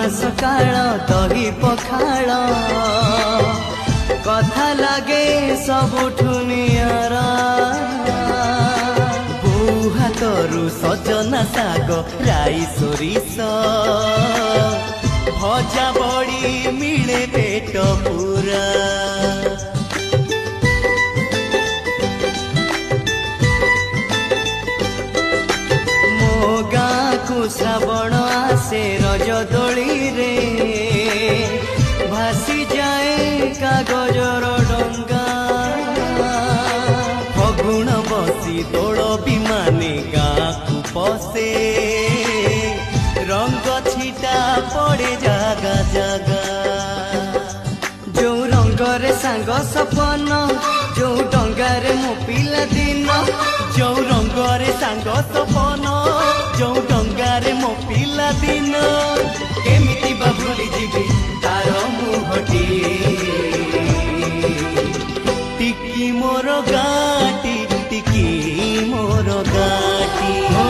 सकाळ दही पखाळ कथा लागे सबुठु नियरा बोउ हातरु सजना साग राई सोरिष भजा बड़ी मिले पेट पूरा श्रावण आसे रज दोली रे भासी जाए कागजर डंगा फगुण बसी दोल विमाने गाँ को पसे रंग छिटा पड़े जागा जागा जो रंगरे सांग सपन जो डंगारे मो पिला दिन जो रंगरे सांग सपन जो डंगारे मो पिला दिन केमिति बा भूली जीवी तार मुहटी टिकी मोर गाटी टिकी मोर गाटी हो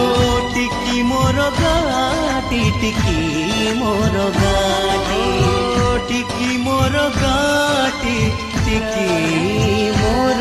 टिकी मोर गाटी टिकी मोर गाटी टिकी मोर गाटी टिकी मोर